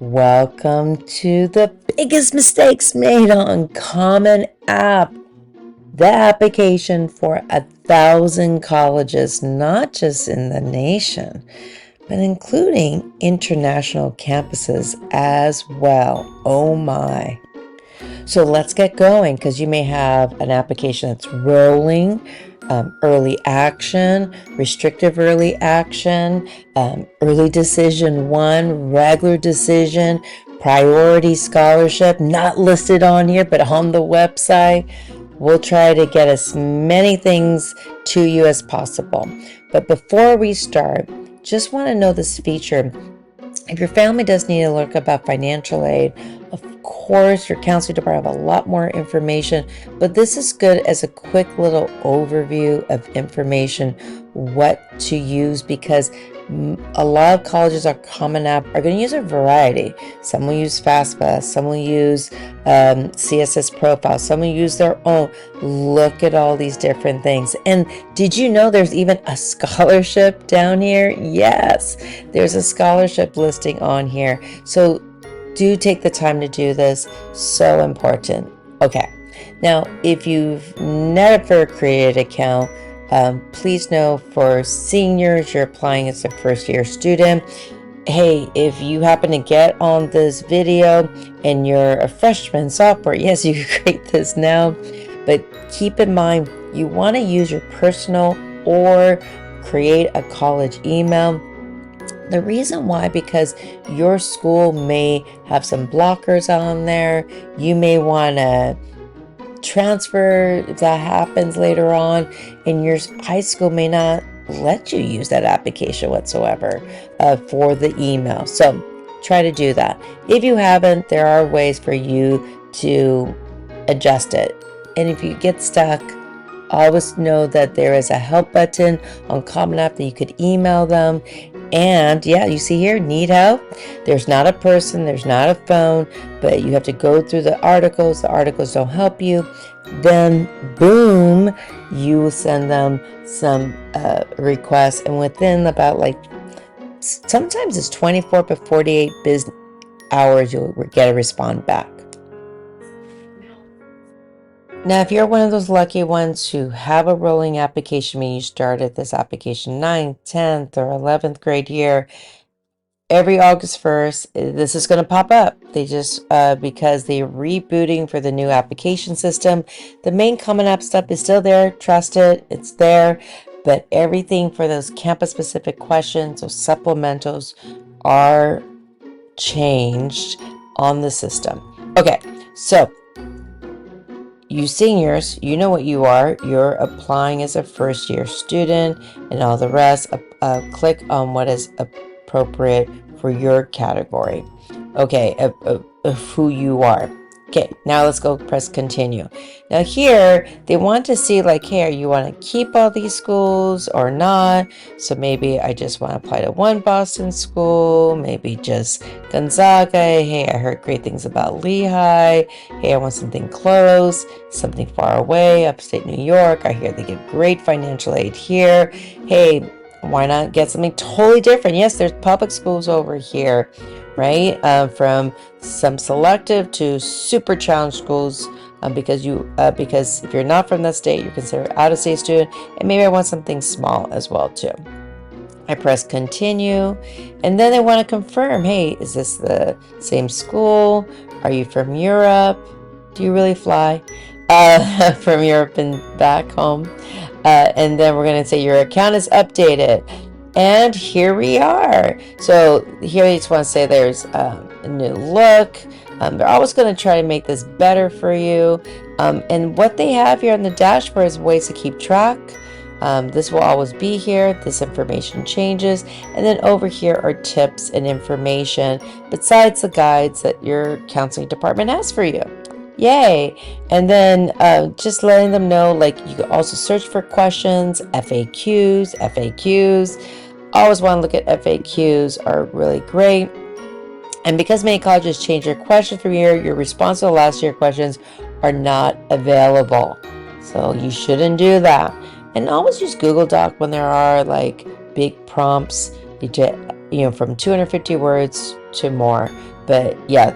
Welcome to the biggest mistakes made on Common App, the application for 1,000 colleges, not just in the nation, but including international campuses as well. Oh my. So let's get going, because you may have an application that's rolling, early action, restrictive early action, early decision 1, regular decision, priority scholarship, not listed on here, but on the website. We'll try to get as many things to you as possible. But before we start, just want to know this feature. If your family does need to look about financial aid, of course, your counseling department have a lot more information, but this is good as a quick little overview of information, what to use, because a lot of colleges are Common App are going to use a variety. Some will use FAFSA, some will use CSS Profile, some will use their own. Look at all these different things. And did you know there's even a scholarship down here? Yes, there's a scholarship listing on here. So do take the time to do this. So important. Okay, now if you've never created an account, please know for seniors, you're applying as a first-year student. Hey, if you happen to get on this video and you're a freshman, sophomore, yes, you can create this now, but keep in mind you want to use your personal or create a college email. The reason why, because your school may have some blockers on there. You may want to transfer if that happens later on, and your high school may not let you use that application whatsoever for the email. So try to do that. If you haven't, there are ways for you to adjust it. And if you get stuck, always know that there is a help button on Common App that you could email them. And yeah, you see here, need help. There's not a person, there's not a phone, but you have to go through the articles. The articles don't help you. Then boom, you will send them some requests, and within about sometimes it's 24 to 48 business hours, you'll get a response back. Now, if you're one of those lucky ones who have a rolling application, meaning you started this application 9th, 10th, or 11th grade year, every August 1st, this is going to pop up. They just, because they're rebooting for the new application system. The main Common App stuff is still there. Trust it, it's there. But everything for those campus-specific questions, those supplementals, are changed on the system. Okay, so you seniors, you know what you are. You're applying as a first-year student, and all the rest. Click on what is appropriate for your category. Okay, of who you are. Okay, now let's go press continue. Now here, they want to see hey, you want to keep all these schools or not? So maybe I just want to apply to one Boston school, maybe just Gonzaga. Hey, I heard great things about Lehigh. Hey, I want something close, something far away, upstate New York. I hear they give great financial aid here. Hey, why not get something totally different? Yes, there's public schools over here, right? From some selective to super challenge schools, because if you're not from that state, you're considered out-of-state student, and maybe I want something small as well too. I press continue, and then they want to confirm, hey, is this the same school? Are you from Europe? Do you really fly from Europe and back home? And then we're going to say your account is updated. And here we are. So here I just want to say there's a new look. They're always going to try to make this better for you. And what they have here on the dashboard is ways to keep track. This will always be here. This information changes. And then over here are tips and information besides the guides that your counseling department has for you. Yay. And then just letting them know, you can also search for questions, FAQs. Always want to look at FAQs, are really great. And because many colleges change your questions from year, your response to the last year questions are not available. So you shouldn't do that. And always use Google Doc when there are big prompts, from 250 words to more. But yeah,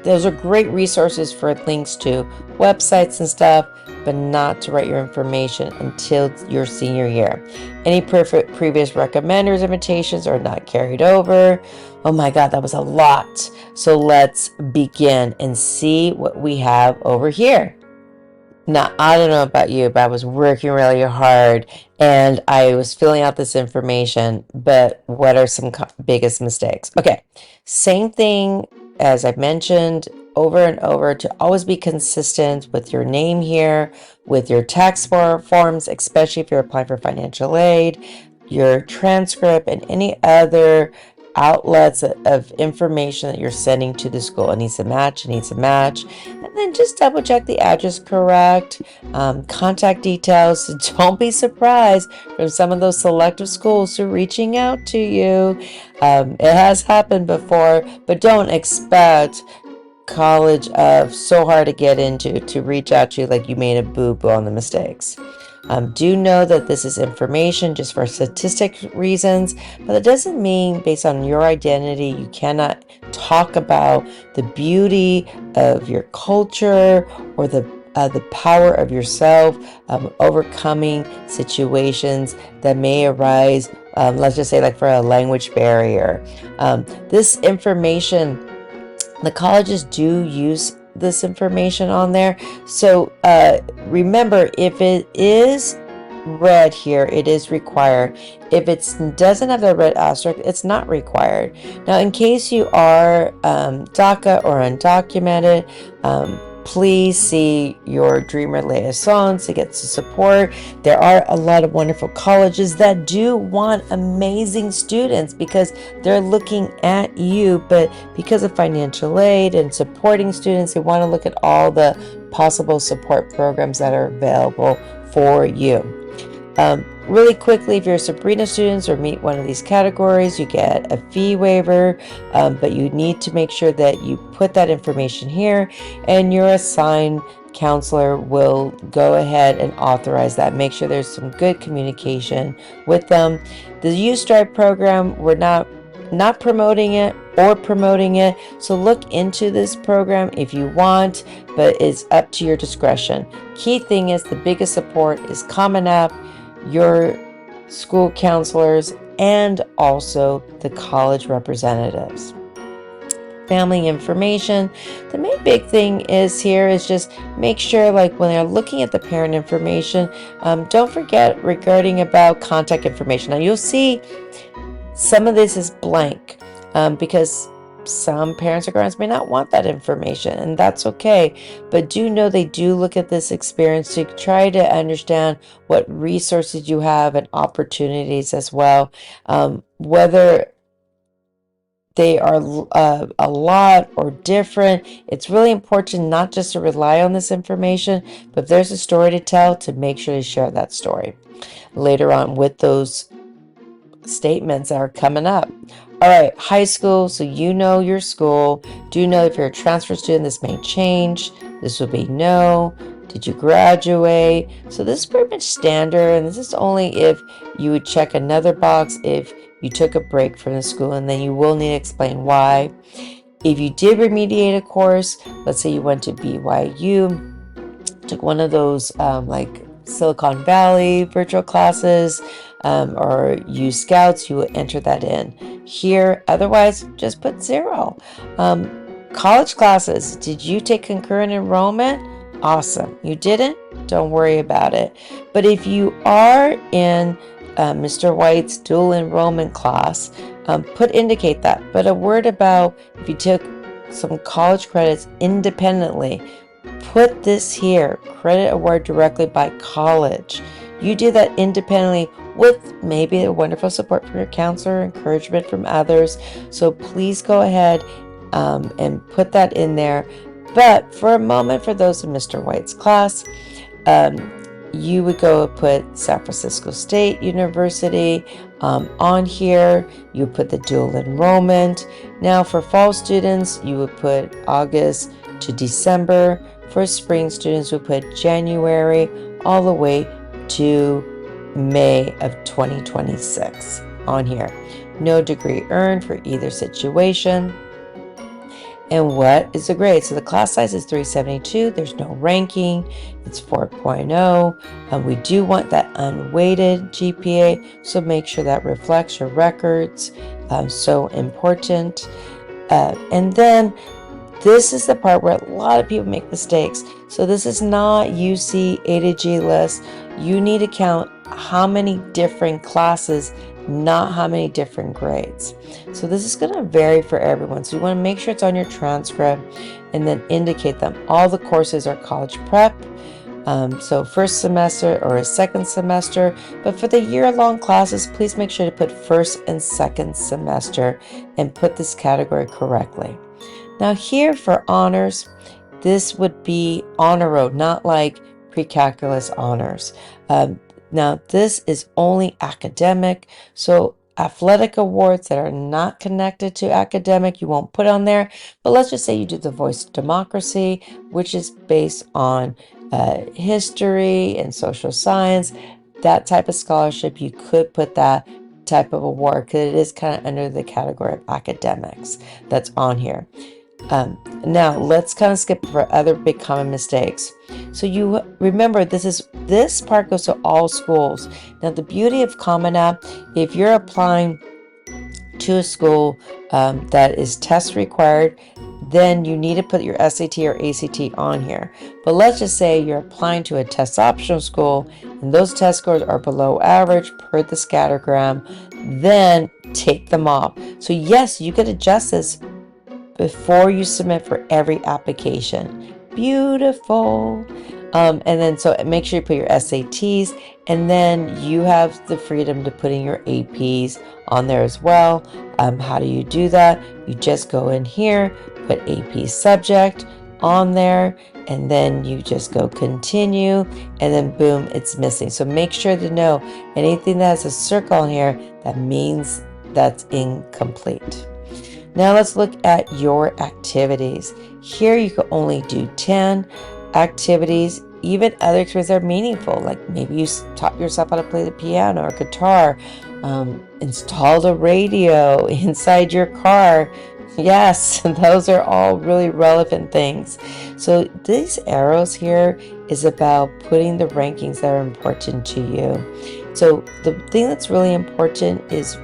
those are great resources for links to websites and stuff, but not to write your information until your senior year. Any previous recommenders invitations are not carried over. Oh my God, that was a lot. So let's begin and see what we have over here. Now, I don't know about you, but I was working really hard and I was filling out this information. But what are some biggest mistakes? Okay, same thing as I mentioned over and over, to always be consistent with your name here, with your tax forms, especially if you're applying for financial aid, your transcript, and any other outlets of information that you're sending to the school. It needs to match, and then just double check the address correct, contact details. So don't be surprised from some of those selective schools who are reaching out to you. It has happened before, but don't expect college of so hard to get into to reach out to you like you made a boo-boo on the mistakes. Do know that this is information just for statistic reasons, but it doesn't mean based on your identity you cannot talk about the beauty of your culture or the power of yourself, overcoming situations that may arise. Let's just say, like for a language barrier. This information, the colleges do use this information on there. So remember, if it is red here, it is required. If it doesn't have the red asterisk, it's not required. Now, in case you are DACA or undocumented, please see your Dreamer Liaisons to get some support. There are a lot of wonderful colleges that do want amazing students because they're looking at you, but because of financial aid and supporting students, they want to look at all the possible support programs that are available for you. Really quickly, if you're a Sabrina student or meet one of these categories, you get a fee waiver, but you need to make sure that you put that information here, and your assigned counselor will go ahead and authorize that. Make sure there's some good communication with them. The U-Stripe program, we're not promoting it or promoting it, so look into this program if you want, but it's up to your discretion. Key thing is the biggest support is Common App, your school counselors, and also the college representatives. Family information. The main big thing is just make sure, like when they're looking at the parent information, don't forget regarding about contact information. Now you'll see some of this is blank because some parents or guardians may not want that information, and that's okay. But do know they do look at this experience to try to understand what resources you have and opportunities as well. Whether they are a lot or different, it's really important not just to rely on this information, but if there's a story to tell, to make sure to share that story later on with those statements that are coming up. All right, high school, so you know your school. Do know if you're a transfer student, this may change. This will be no. Did you graduate? So this is pretty much standard, and this is only if you would check another box if you took a break from the school, and then you will need to explain why. If you did remediate a course, let's say you went to BYU, took one of those like Silicon Valley virtual classes, or use Scouts, you will enter that in here. Otherwise, just put 0. College classes, did you take concurrent enrollment? Awesome. You didn't? Don't worry about it. But if you are in Mr. White's dual enrollment class, indicate that. But a word about if you took some college credits independently, put this here, credit award directly by college. You do that independently with maybe a wonderful support from your counselor, encouragement from others. So please go ahead and put that in there. But for a moment, for those in Mr. White's class, you would go put San Francisco State University on here. You put the dual enrollment. Now for fall students, you would put August to December. For spring students, we put January all the way to May of 2026 on here. No degree earned for either situation. And what is the grade? So the class size is 372. There's no ranking. It's 4.0. We do want that unweighted GPA, so make sure that reflects your records. So important. And then this is the part where a lot of people make mistakes. So this is not UC A to G list. You need to count how many different classes, not how many different grades. So this is going to vary for everyone. So you want to make sure it's on your transcript and then indicate them. All the courses are college prep. So first semester or a second semester, but for the year-long classes, please make sure to put first and second semester and put this category correctly. Now here for honors, this would be honor road, not like pre-calculus honors. Now this is only academic, so athletic awards that are not connected to academic, you won't put on there. But let's just say you do the Voice of Democracy, which is based on history and social science, that type of scholarship, you could put that type of award because it is kind of under the category of academics that's on here. Now let's kind of skip for other big common mistakes. So you remember this part goes to all schools. Now the beauty of Common App, if you're applying to a school that is test required, then you need to put your SAT or ACT on here. But let's just say you're applying to a test optional school and those test scores are below average per the scattergram, then take them off. So yes, you could adjust this before you submit for every application. Beautiful. And then so make sure you put your SATs, and then you have the freedom to put in your APs on there as well. How do you do that? You just go in here, put AP subject on there, and then you just go continue, and then boom, it's missing. So make sure to know anything that has a circle here, that means that's incomplete. Now let's look at your activities. Here you can only do 10 activities. Even other activities that are meaningful, like maybe you taught yourself how to play the piano or guitar, installed a radio inside your car. Yes, those are all really relevant things. So these arrows here is about putting the rankings that are important to you. So the thing that's really important is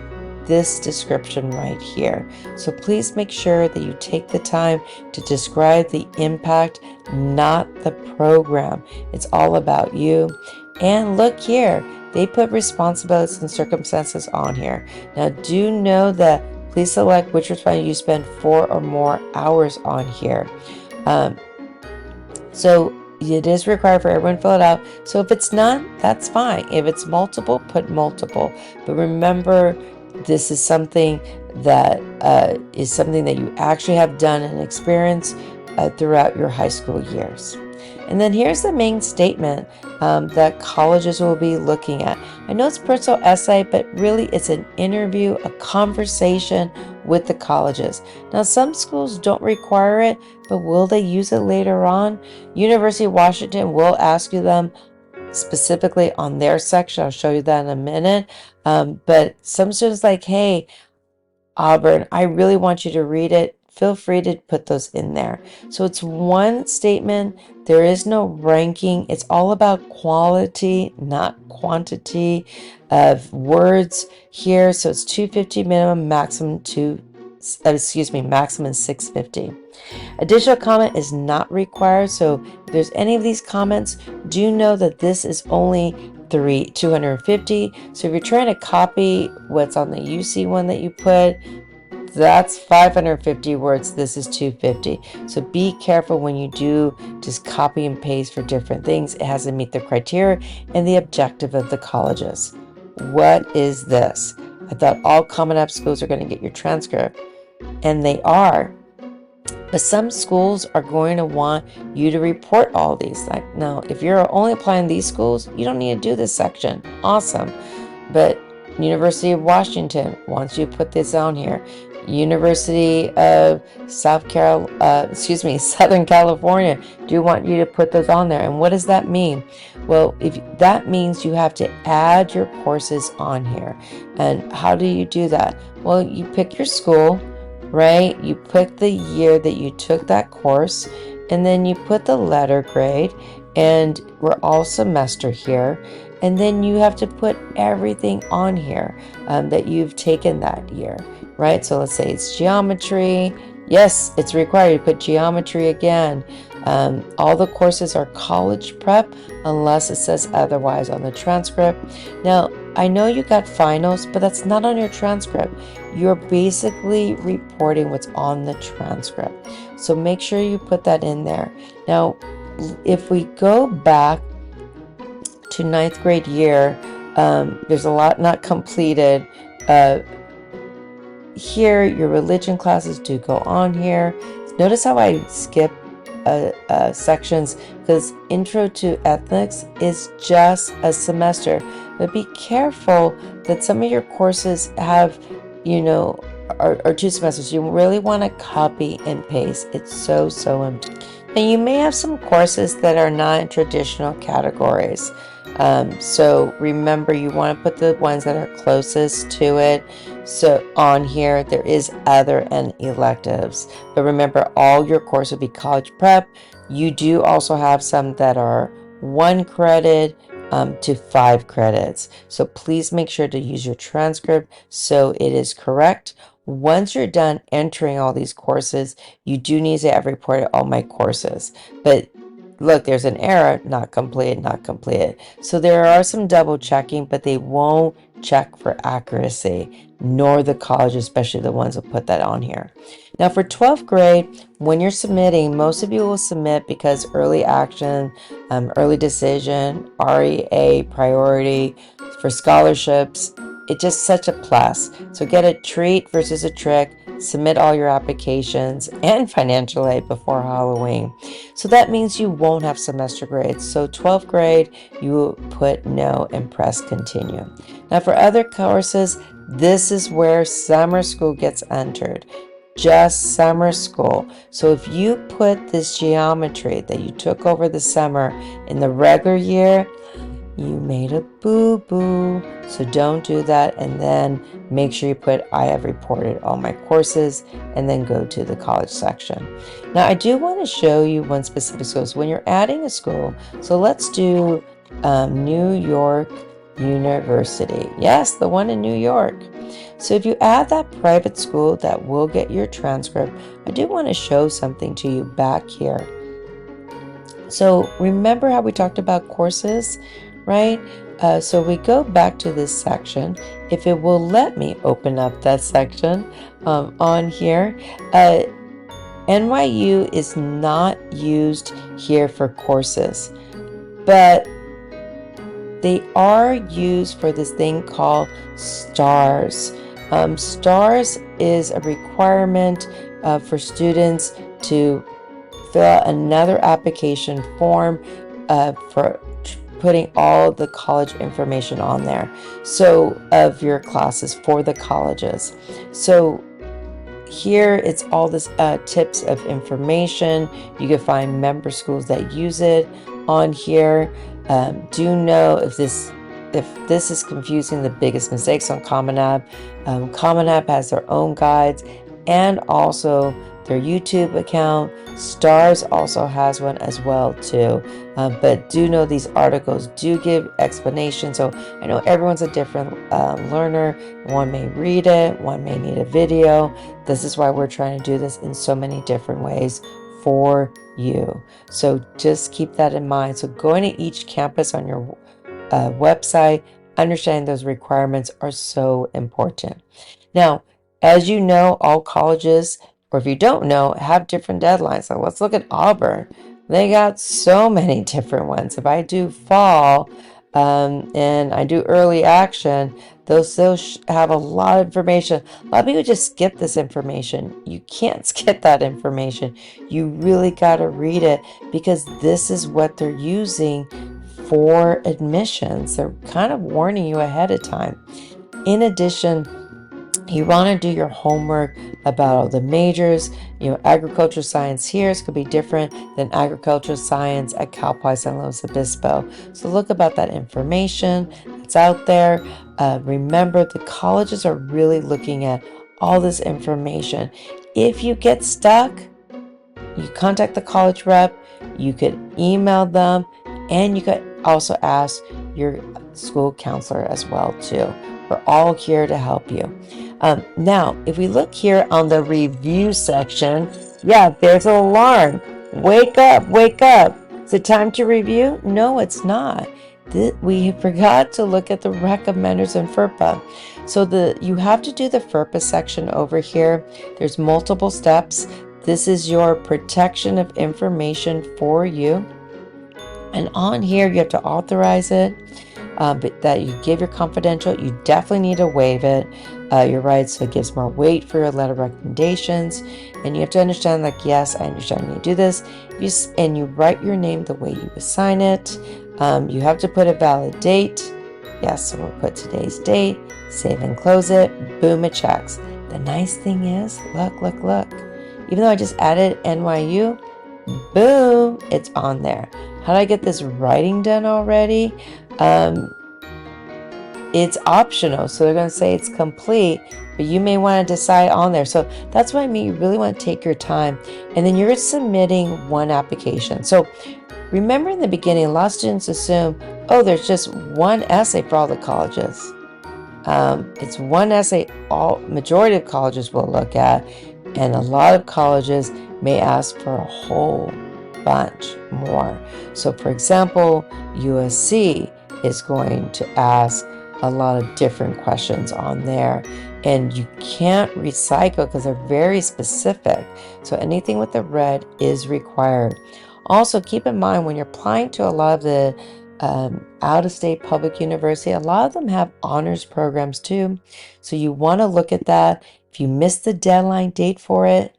this description right here. So please make sure that you take the time to describe the impact, not the program. It's all about you. And look here, they put responsibilities and circumstances on here. Now do know that please select which responsibility you spend 4 or more hours on here. So it is required for everyone to fill it out. So if it's none, that's fine. If it's multiple, put multiple. But remember, this is something that you actually have done and experienced throughout your high school years. And then here's the main statement that colleges will be looking at. I know it's personal essay, but really it's an interview, a conversation with the colleges. Now, some schools don't require it, but will they use it later on? University of Washington will ask you them specifically on their section. I'll show you that in a minute. But some students like, hey, Auburn, I really want you to read it. Feel free to put those in there. So it's one statement. There is no ranking. It's all about quality, not quantity of words here. So it's 250 minimum, maximum 650. Additional comment is not required. So if there's any of these comments, do know that this is only 250. So if you're trying to copy what's on the UC one that you put, that's 550 words. This is 250. So be careful when you do just copy and paste for different things. It has to meet the criteria and the objective of the colleges. What is this? I thought all Common App schools are going to get your transcript, and they are. But some schools are going to want you to report all these. Like, now, if you're only applying these schools, you don't need to do this section. Awesome. But University of Washington wants you to put this on here. University of Southern California do want you to put those on there. And what does that mean? Well, if that means you have to add your courses on here. And how do you do that? Well, you pick your school, right? You put the year that you took that course, and then you put the letter grade, and we're all semester here. And then you have to put everything on here that you've taken that year, right? So let's say it's geometry. Yes, it's required to put geometry again. All the courses are college prep unless it says otherwise on the transcript. Now, I know you got finals, but that's not on your transcript. You're basically reporting what's on the transcript. So make sure you put that in there. Now, if we go back to ninth grade year, there's a lot not completed. Here, your religion classes do go on here. Notice how I skip sections, because intro to ethics is just a semester, but be careful that some of your courses have, are 2 semesters. You really want to copy and paste. It's so important. And you may have some courses that are not in traditional categories. So remember, you want to put the ones that are closest to it. So on here, there is other and electives. But remember, all your course would be college prep. You do also have some that are 1 credit to 5 credits. So please make sure to use your transcript so it is correct. Once you're done entering all these courses, you do need to have reported all my courses. But look, there's an error, not completed, not completed. So there are some double checking, but they won't check for accuracy, nor the college, especially the ones that put that on here. Now for 12th grade, when you're submitting, most of you will submit because early action, early decision, REA, priority for scholarships, it's just such a plus. So get a treat versus a trick. Submit all your applications and financial aid before Halloween. So that means you won't have semester grades. So 12th grade, you will put no and press continue. Now for other courses, this is where summer school gets entered. Just summer school. So if you put this geometry that you took over the summer in the regular year, you made a boo-boo. So don't do that, and then make sure you put I have reported all my courses, and then go to the college section. Now I do want to show you one specific school. So when you're adding a school, so let's do New York University. Yes, the one in New York. So if you add that private school, that will get your transcript. I do want to show something to you back here. So remember how we talked about courses, right? So we go back to this section. If it will let me open up that section on here, NYU is not used here for courses, but they are used for this thing called STARS. STARS is a requirement for students to fill out another application form for putting all the college information on there. So of your classes for the colleges. So here it's all this tips of information. You can find member schools that use it on here. Do know if this is confusing, the biggest mistakes on Common App. Common App has their own guides and also their YouTube account. STARS also has one as well too. But do know these articles do give explanations. So I know everyone's a different learner. One may read it, one may need a video. This is why we're trying to do this in so many different ways for you. So just keep that in mind. So going to each campus on your website, understanding those requirements are so important. Now, as you know, all colleges, or if you don't know, have different deadlines. So let's look at Auburn. They got so many different ones. If I do fall and I do early action, they'll still have a lot of information. A lot of people just skip this information. You can't skip that information. You really got to read it, because this is what they're using for admissions. They're kind of warning you ahead of time. In addition, you want to do your homework about all the majors. Agricultural science here is going to be different than agricultural science at Cal Poly San Luis Obispo. So look about that information that's out there. Remember, the colleges are really looking at all this information. If you get stuck, you contact the college rep, you could email them, and you could also ask your school counselor as well too. We're all here to help you. Now, if we look here on the review section, yeah, there's an alarm. Wake up, wake up. Is it time to review? No, it's not. We forgot to look at the recommenders in FERPA. So you have to do the FERPA section over here. There's multiple steps. This is your protection of information for you. And on here, you have to authorize it, but that you give your confidential. You definitely need to waive it. Your rights, so it gives more weight for your letter of recommendations. And you have to understand, like, yes, I understand you do this. And you write your name the way you would sign it. You have to put a valid date. Yes, so we'll put today's date, save and close it. Boom, it checks. The nice thing is, look. Even though I just added NYU, boom, it's on there. How did I get this writing done already? It's optional, so they're going to say it's complete, but you may want to decide on there. So that's what I mean. You really want to take your time, and then you're submitting one application. So remember, in the beginning, a lot of students assume, oh, there's just one essay for all the colleges. It's one essay majority of colleges will look at, and a lot of colleges may ask for a whole bunch more. So for example, USC is going to ask a lot of different questions on there, and you can't recycle because they're very specific. So anything with the red is required. Also, keep in mind, when you're applying to a lot of the out-of-state public university, a lot of them have honors programs too. So you want to look at that. If you miss the deadline date for it,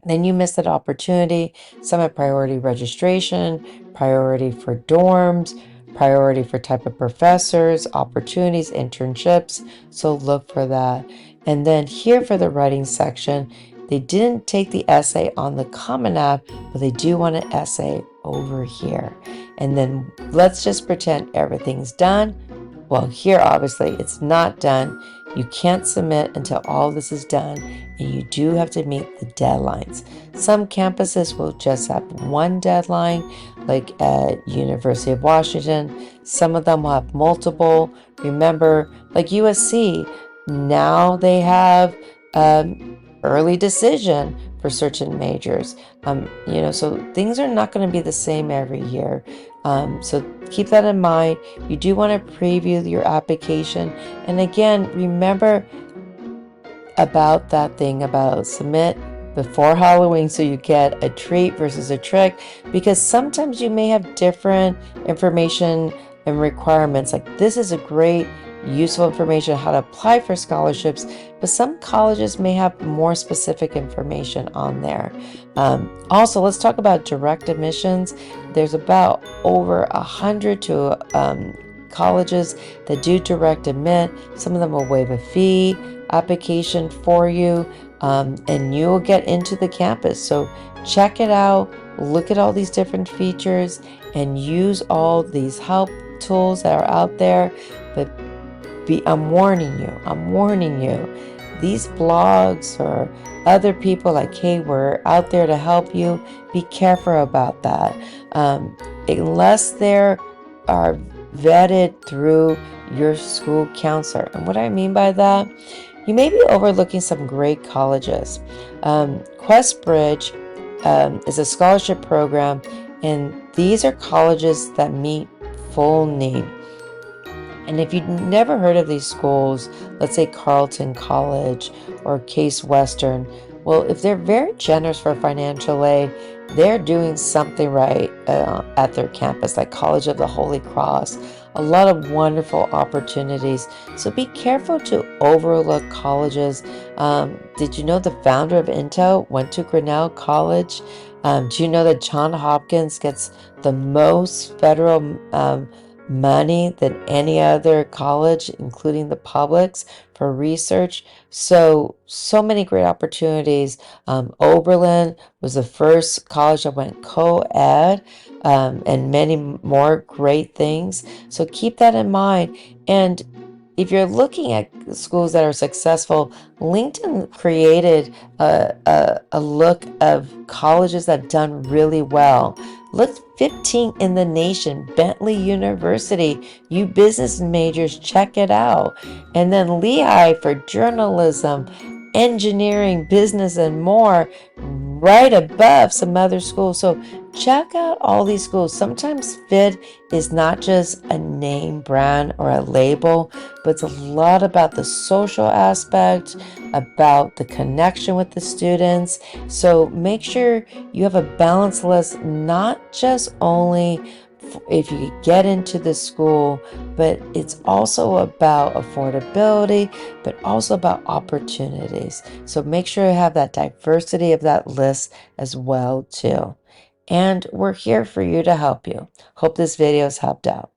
then you miss that opportunity. Some have priority registration, priority for dorms, priority for type of professors, opportunities, internships. So look for that. And then here for the writing section, they didn't take the essay on the Common App, but they do want an essay over here. And then let's just pretend everything's done. Well, here obviously it's not done. You can't submit until all this is done, and you do have to meet the deadlines. Some campuses will just have one deadline, like at University of Washington. Some of them will have multiple. Remember, like USC, now they have early decision for certain majors. So things are not going to be the same every year. So keep that in mind. You do want to preview your application. And again, remember about that thing about submit before Halloween so you get a treat versus a trick, because sometimes you may have different information and requirements. Like, this is a great useful information how to apply for scholarships, but some colleges may have more specific information on there. Also, let's talk about direct admissions. There's about over 100 colleges that do direct admit. Some of them will waive a fee application for you, and you will get into the campus. So check it out, look at all these different features, and use all these help tools that are out there. But I'm warning you, these blogs or other people like, hey, we're out there to help you. Be careful about that. Unless they are vetted through your school counselor. And what I mean by that, you may be overlooking some great colleges. QuestBridge is a scholarship program, and these are colleges that meet full need. And if you've never heard of these schools, let's say Carleton College or Case Western, well, if they're very generous for financial aid, they're doing something right at their campus, like College of the Holy Cross. A lot of wonderful opportunities. So be careful to overlook colleges. Did you know the founder of Intel went to Grinnell College? Do you know that Johns Hopkins gets the most federal money than any other college, including the publics, for research? So many great opportunities. Oberlin was the first college that went co-ed, and many more great things. So keep that in mind. And if you're looking at schools that are successful, LinkedIn created a look of colleges that have done really well. Look, 15 in the nation, Bentley University. You business majors, check it out. And then Lehigh for journalism, engineering, business, and more, right above some other schools. So check out all these schools. Sometimes FIT is not just a name brand or a label, but it's a lot about the social aspect, about the connection with the students. So make sure you have a balanced list, not just only if you get into the school, but it's also about affordability, but also about opportunities. So make sure you have that diversity of that list as well too. And we're here for you to help you. Hope this video has helped out.